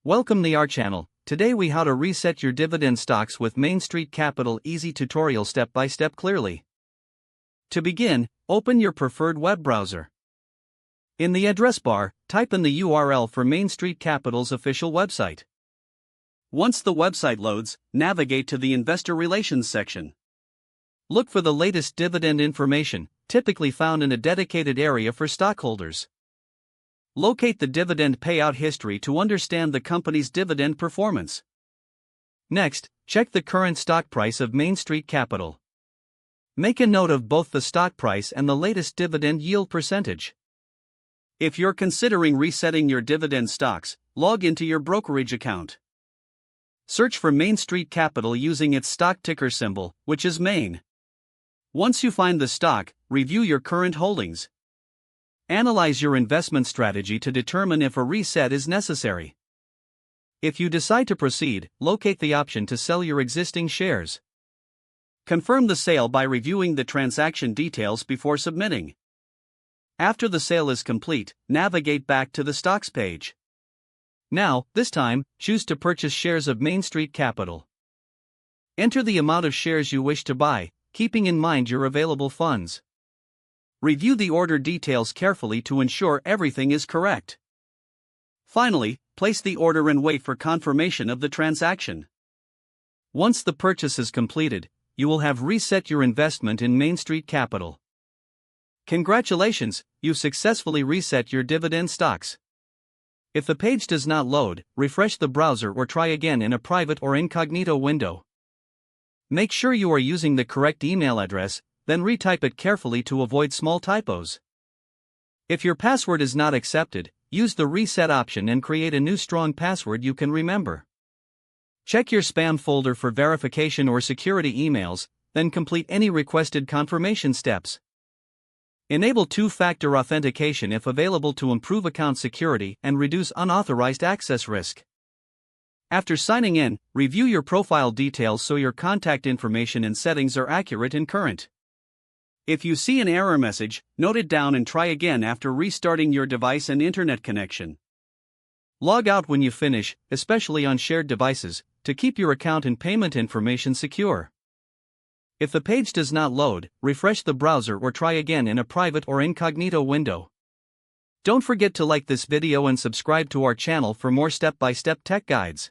Welcome to our channel. Today we how to reset your dividend stocks with Main Street Capital easy tutorial step by step clearly. To begin, open your preferred web browser. In the address bar, type in the URL for Main Street Capital's official website. Once the website loads, navigate to the Investor Relations section. Look for the latest dividend information, typically found in a dedicated area for stockholders. Locate the dividend payout history to understand the company's dividend performance. Next, check the current stock price of Main Street Capital. Make a note of both the stock price and the latest dividend yield percentage. If you're considering resetting your dividend stocks, log into your brokerage account. Search for Main Street Capital using its stock ticker symbol, which is MAIN. Once you find the stock, review your current holdings. Analyze your investment strategy to determine if a reset is necessary. If you decide to proceed, locate the option to sell your existing shares. Confirm the sale by reviewing the transaction details before submitting. After the sale is complete, navigate back to the stocks page. Now, this time, choose to purchase shares of Main Street Capital. Enter the amount of shares you wish to buy, keeping in mind your available funds. Review the order details carefully to ensure everything is correct. Finally, place the order and wait for confirmation of the transaction. Once the purchase is completed, you will have reset your investment in Main Street Capital. Congratulations, you've successfully reset your dividend stocks. If the page does not load, refresh the browser or try again in a private or incognito window. Make sure you are using the correct email address, then retype it carefully to avoid small typos. If your password is not accepted, use the reset option and create a new strong password you can remember. Check your spam folder for verification or security emails, then complete any requested confirmation steps. Enable two-factor authentication if available to improve account security and reduce unauthorized access risk. After signing in, review your profile details so your contact information and settings are accurate and current. If you see an error message, note it down and try again after restarting your device and internet connection. Log out when you finish, especially on shared devices, to keep your account and payment information secure. If the page does not load, refresh the browser or try again in a private or incognito window. Don't forget to like this video and subscribe to our channel for more step-by-step tech guides.